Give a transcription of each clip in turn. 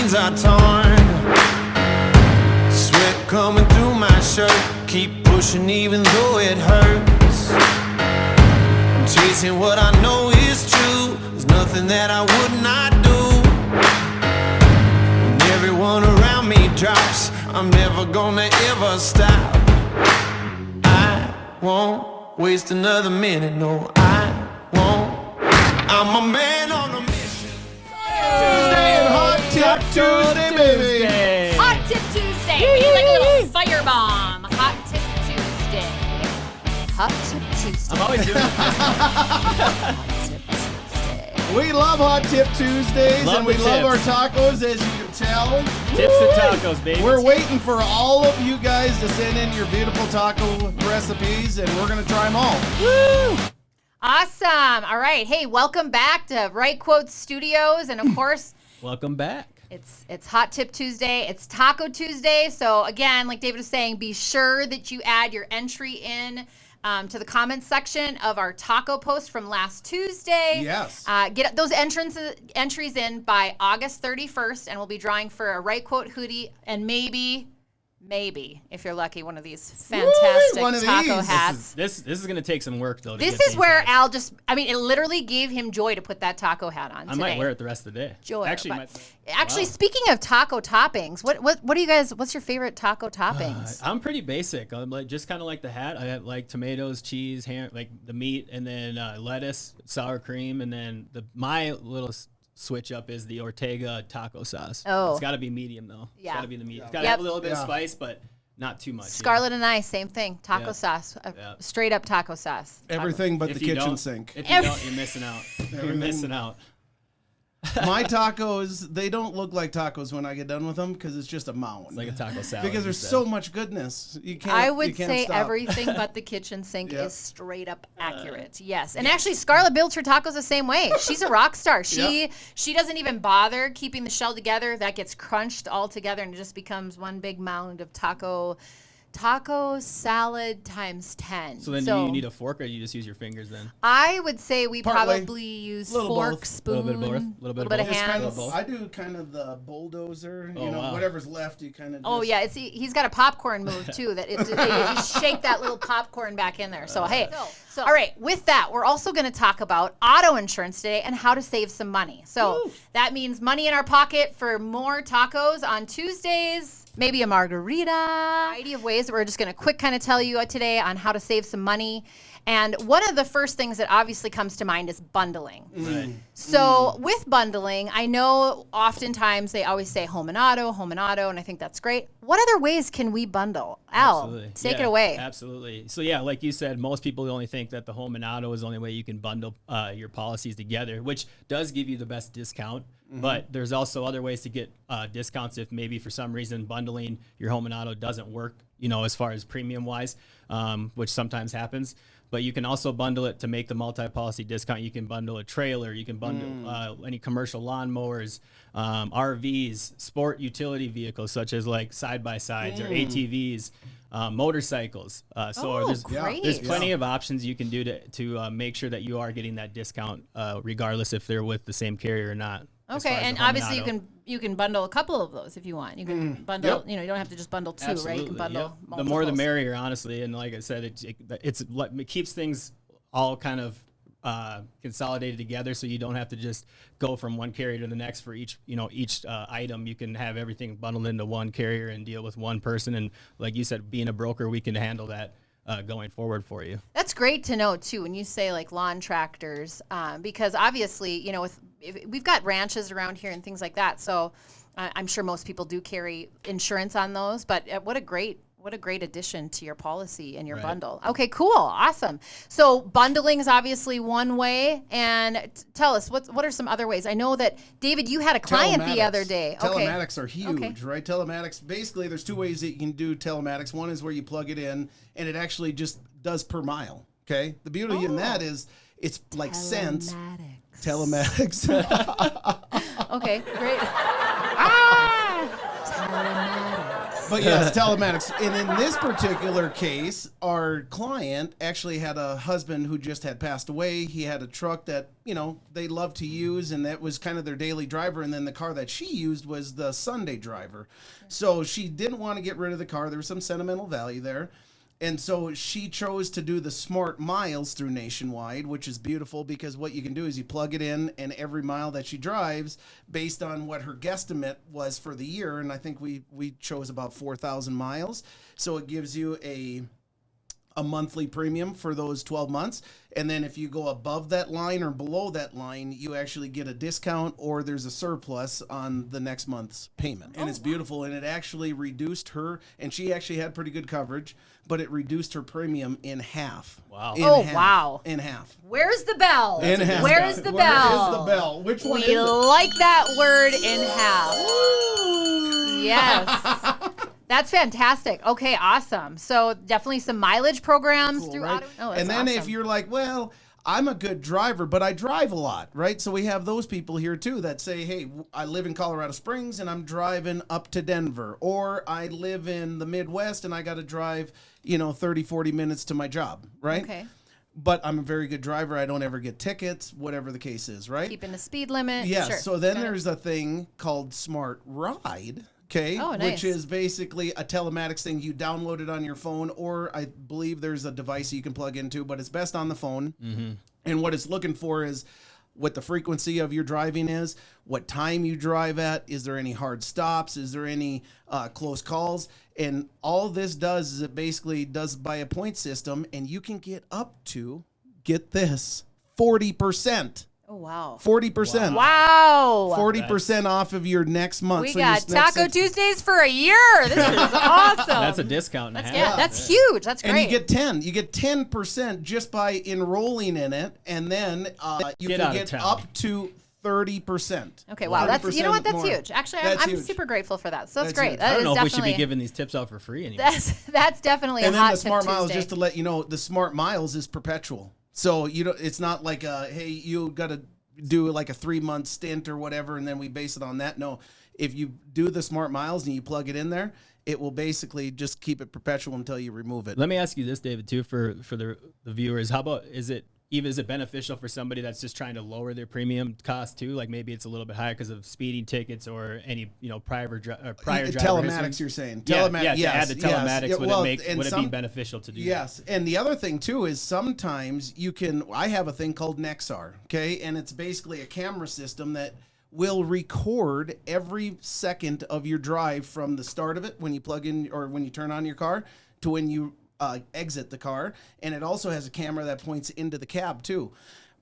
jeans are torn, sweat coming through my shirt. Keep pushing even though it hurts. I'm chasing what I know is true. There's nothing that I would not do. When everyone around me drops, I'm never gonna ever stop. I won't waste another minute, no, I won't. I'm a man on a mission. Tuesday and Hot Tip Tuesday, baby. Hot Tip Tuesday. Be like a little firebomb. Hot Tip Tuesday. Hot Tip Tuesday. I'm always doing it. Hot Tip Tuesday. We love Hot Tip Tuesdays, Love and we the love our tips. tacos, as you can tell. Tips and tacos, baby. We're waiting for all of you guys to send in your beautiful taco recipes, and we're going to try them all. Woo! Awesome. All right. Hey, welcome back to RightQuote Studios. And of course, Welcome back. it's Hot Tip Tuesday. It's Taco Tuesday. So again, like David was saying, be sure that you add your entry in to the comments section of our taco post from last Tuesday. Yes. Get those entries in by August 31st, and we'll be drawing for a RightQuote hoodie and maybe, if you're lucky, one of these fantastic one of taco these. hats. This is going to take some work, though. This is where Al it literally gave him joy to put that taco hat on I today. might wear it the rest of the day. Joy. Actually, Actually, wow. speaking of taco toppings, what do you guys? What's your favorite taco toppings? I'm pretty basic. I'm just kind of like the hat. I have like tomatoes, cheese, ham, like the meat, and then lettuce, sour cream, and then my little switch up is the Ortega taco sauce. Oh. It's got to be medium though. Yeah. It's got to be the medium. It's got to Yep. have a little bit of Yeah. spice, but not too much. Scarlett and I, same thing. Taco Yeah. sauce, Yeah. straight up taco sauce. Everything but If the you kitchen don't- sink. If you don't, you're missing out. You're Everything- missing out. My tacos, they don't look like tacos when I get done with them because it's just a mound. It's like a taco salad. because there's instead. so much goodness. You can't. I you would can't say stop. everything but the kitchen sink Yep. is straight up accurate. Yes, and actually, Scarlett builds her tacos the same way. She's a rock star. She doesn't even bother keeping the shell together. That gets crunched all together, and it just becomes one big mound of taco salad times 10. So then do you need a fork or you just use your fingers then? I would say we Partly. probably use Little fork, both. spoon, Little bit of both. little bit of It's kind hands. of, I do kind of the bulldozer. Oh, wow. Whatever's left, you kind of. Oh yeah, he's got a popcorn move too. That you just shake that little popcorn back in there. So hey, all right. With that, we're also going to talk about auto insurance today and how to save some money. So that means money in our pocket for more tacos on Tuesdays. Maybe a margarita, a variety of ways that we're just going to quick kind of tell you today on how to save some money. And one of the first things that obviously comes to mind is bundling. Right. So with bundling, I know oftentimes they always say home and auto, and I think that's great. What other ways can we bundle? Al, Absolutely. take Yeah, it away. Absolutely. So yeah, like you said, most people only think that the home and auto is the only way you can bundle your policies together, which does give you the best discount. But there's also other ways to get discounts if maybe for some reason bundling your home and auto doesn't work, as far as premium wise, which sometimes happens. But you can also bundle it to make the multi-policy discount. You can bundle a trailer. You can bundle any commercial lawnmowers, RVs, sport utility vehicles such as like side-by-sides or ATVs, motorcycles. Great. There's plenty of options you can do to make sure that you are getting that discount, regardless if they're with the same carrier or not. as Okay, far as and the home obviously auto. you can bundle a couple of those if you want. You can bundle, you don't have to just bundle two, right? You can Absolutely, bundle yep. multiples. The more the merrier, honestly. And like I said, it keeps things all kind of consolidated together, so you don't have to just go from one carrier to the next for each item. You can have everything bundled into one carrier and deal with one person. And like you said, being a broker, we can handle that going forward for you. That's great to know too when you say like lawn tractors, because obviously we've got ranches around here and things like that. So I'm sure most people do carry insurance on those. But what a great addition to your policy and your Right. bundle. Okay, cool, awesome. So bundling is obviously one way, and tell us what are some other ways? I know that David, you had a client the other day. Okay. Telematics are huge, right? Telematics, basically, there's two ways that you can do telematics. One is where you plug it in, and it actually just does per mile, okay? The beauty in that is it's like cents. Telematics. Okay, great. Telematics. But yes, telematics. And in this particular case, our client actually had a husband who just had passed away. He had a truck that, they loved to use, and that was kind of their daily driver. And then the car that she used was the Sunday driver. So she didn't want to get rid of the car. There was some sentimental value there. And so she chose to do the smart miles through Nationwide, which is beautiful because what you can do is you plug it in, and every mile that she drives, based on what her guesstimate was for the year, and I think we chose about 4,000 miles. So it gives you a monthly premium for those 12 months. And then if you go above that line or below that line, you actually get a discount or there's a surplus on the next month's payment. And it's beautiful. And it actually reduced her, and she actually had pretty good coverage, but it reduced her premium in half. Wow. Wow. In half. Where's the bell? In half. Where's the Where bell? is the bell? Which one is We it? like that word in half. Yes. That's fantastic. Okay, awesome. So definitely some mileage programs Cool, through right? auto. Oh, that's and then awesome. if you're like, well, I'm a good driver, but I drive a lot, right? So we have those people here too that say, hey, I live in Colorado Springs and I'm driving up to Denver, or I live in the Midwest and I got to drive, 30, 40 minutes to my job, right? Okay. But I'm a very good driver. I don't ever get tickets, whatever the case is, right? Keeping the speed limit. Yes. Sure. So then Got it. there's a thing called Smart Ride. Okay, Oh, nice. which is basically a telematics thing. You download it on your phone, or I believe there's a device you can plug into, but it's best on the phone. Mm-hmm. And what it's looking for is what the frequency of your driving is, what time you drive at, is there any hard stops, is there any close calls, and all this does is it basically does by a point system, and you can get up to, get this, 40%. Oh, wow. 40%. Wow. 40% off of your next month. We So your got next Taco six- Tuesdays for a year. This is awesome. That's a discount and a half. Yeah, that's huge. That's great. And you get 10. You get 10% just by enrolling in it, and then you Get can out of get town. up to 30%. Okay, wow. That's 30% that's more. huge. Actually, That's I'm huge. super grateful for that. So that's That's great. huge. That I don't is know if we should definitely be giving these tips out for free anymore. that's definitely And a then hot the Smart tip Miles, Tuesday. just to let you know, the Smart Miles is perpetual. So it's not like hey, you got to do like a 3-month stint or whatever, and then we base it on that. No, if you do the Smart Miles and you plug it in there, it will basically just keep it perpetual until you remove it. Let me ask you this, David, too, for the viewers. How about, is it beneficial for somebody that's just trying to lower their premium cost too? Like maybe it's a little bit higher because of speeding tickets or any prior driver telematics, history? you're saying? Yeah, Telematics. yeah, to yes, add the telematics, yes. Yeah, would it be beneficial to do that? Yes, and the other thing too is sometimes I have a thing called Nexar, okay, and it's basically a camera system that will record every second of your drive from the start of it when you plug in or when you turn on your car to when you exit the car, and it also has a camera that points into the cab too.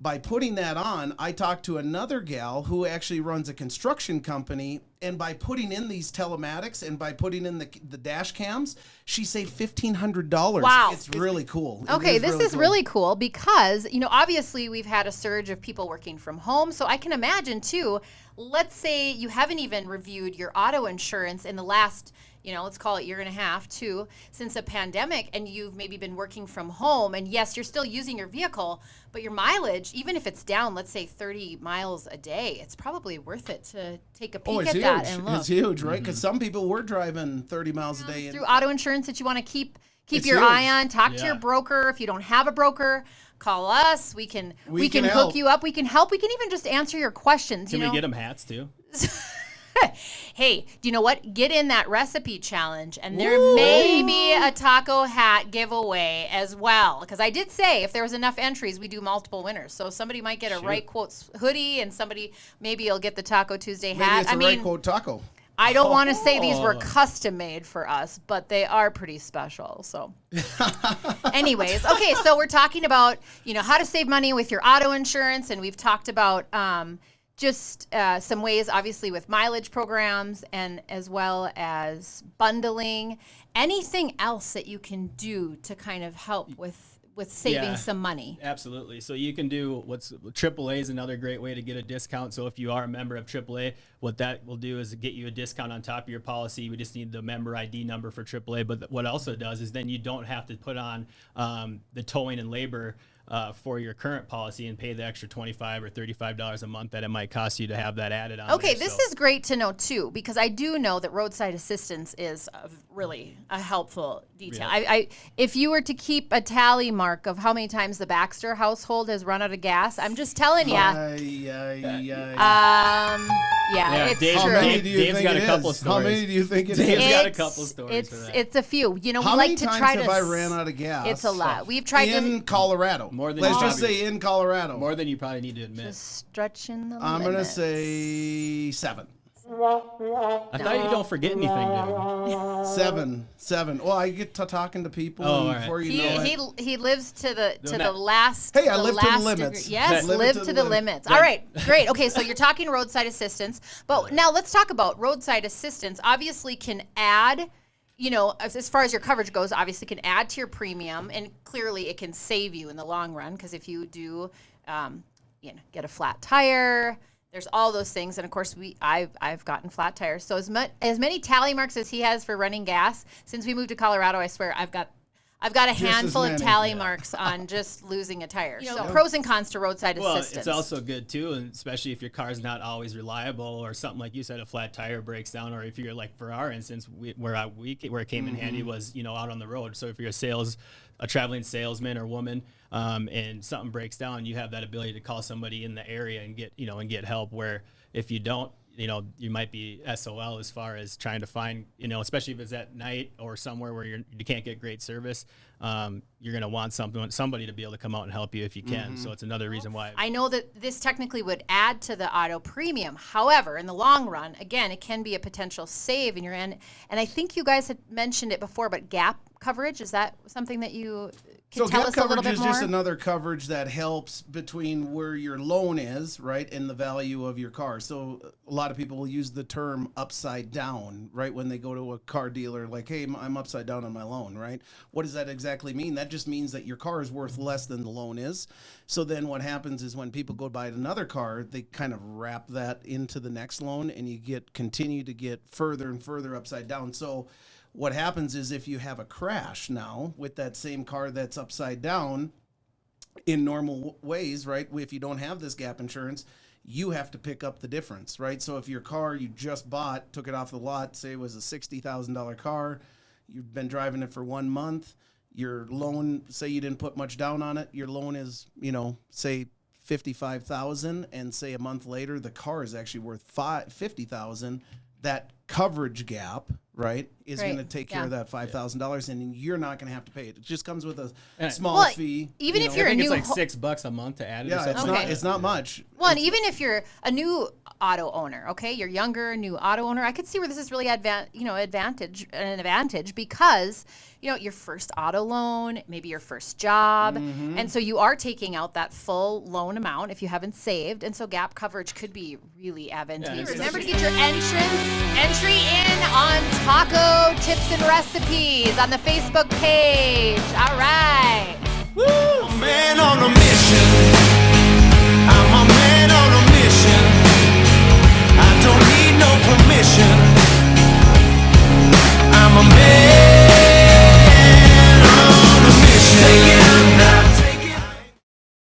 By putting that on, I talked to another gal who actually runs a construction company, and by putting in these telematics and by putting in the dash cams, she saved $1,500. Wow. It's really cool. Okay, this is cool. really cool because, obviously we've had a surge of people working from home. So I can imagine too, let's say you haven't even reviewed your auto insurance in the last, let's call it year and a half, too, since a pandemic, and you've maybe been working from home. And yes, you're still using your vehicle, but your mileage, even if it's down, let's say 30 miles a day, it's probably worth it to take a peek it's at huge. that and look. It's huge, right? Because some people were driving 30 miles a day. Through auto insurance that you want to keep It's your huge. eye on. Talk to your Yeah. broker. If you don't have a broker, call us. We can can hook help. you up. We can help. We can even just answer your questions. Can we get them hats too? Hey, do you know what? Get in that recipe challenge, and there may be a taco hat giveaway as well. Because I did say if there was enough entries, we do multiple winners. So somebody might get a RightQuote hoodie, and somebody maybe you'll get the Taco Tuesday Maybe hat. it's a RightQuote taco. I don't want to say these were custom made for us, but they are pretty special. So anyways, okay, so we're talking about, how to save money with your auto insurance, and we've talked about just some ways, obviously, with mileage programs and as well as bundling. Anything else that you can do to kind of help with saving Yeah. some money? Absolutely. So you can do AAA is another great way to get a discount. So if you are a member of AAA, what that will do is get you a discount on top of your policy. We just need the member ID number for AAA. But what also does is then you don't have to put on the towing and labor for your current policy and pay the extra $25 or $35 a month that it might cost you to have that added on. Okay, there. this is great to know too, because I do know that roadside assistance is really a helpful detail. Yeah. If you were to keep a tally mark of how many times the Baxter household has run out of gas, I'm just telling you. Yeah, it's Dave, true. How many do you Dave's think got it a couple is? stories. How many do you think it Dave's is? got a couple stories for that. It's a few. You know, How we many like to times try have to. I ran out of gas? It's a lot. We've tried in Colorado. More than Let's you just probably- say in Colorado. More than you probably need to admit. Just stretching the I'm gonna limits. say 7. I thought you don't forget anything, Dave. 7. Well, I get to talking to people Oh, all and before you know it. He lives to the that- last. Hey, I the live to the last limits. degree. Yes, live to the limits. All right, great. Okay, so you're talking roadside assistance, but now let's talk about roadside assistance. Obviously, can add. You know, as far as your coverage goes, obviously can add to your premium, and clearly it can save you in the long run because if you do, get a flat tire. There's all those things, and of course, I've gotten flat tires. So as many tally marks as he has for running gas, since we moved to Colorado, I swear I've got a handful of tally marks on just losing a tire. So pros and cons to roadside assistance. It's also good too, and especially if your car's not always reliable or something like you said, a flat tire breaks down, or if you're like for our instance, where it came in handy was out on the road. So if you're a traveling salesman or woman, and something breaks down, you have that ability to call somebody in the area and get help. Where if you don't, you might be SOL as far as trying to find, especially if it's at night or somewhere where you can't get great service. You're going to want somebody to be able to come out and help you if you can. So it's another reason why. I know that this technically would add to the auto premium. However, in the long run, again, it can be a potential save in your end. And I think you guys had mentioned it before, but gap coverage, is that something that you can tell us a little bit more? So gap coverage is just another coverage that helps between where your loan is, right, and the value of your car. So a lot of people will use the term upside down, right, when they go to a car dealer, like, hey, I'm upside down on my loan, right? What does that exactly mean? That just means that your car is worth less than the loan is. So then what happens is when people go buy another car, they kind of wrap that into the next loan, and you continue to get further and further upside down. So what happens is if you have a crash now with that same car that's upside down in normal ways, right? If you don't have this gap insurance, you have to pick up the difference, right? So if your car you just bought, took it off the lot, say it was a $60,000 car, you've been driving it for 1 month, your loan, say you didn't put much down on it, your loan is, say $55,000, and say a month later the car is actually worth $50,000. That coverage gap, right, is going to take care of that $5,000, and you're not going to have to pay it. It just comes with a small fee. Even if you're I think a new, it's like $6 a month to add it. Yeah, or something. it's not much. Well, and even if you're a new auto owner, okay, you're younger, new auto owner, I could see where this is really an advantage because your first auto loan, maybe your first job, and so you are taking out that full loan amount if you haven't saved, and so gap coverage could be really advantageous. Remember to get your entry in on Taco Tips and Recipes on the Facebook page. All right. Man on a mission.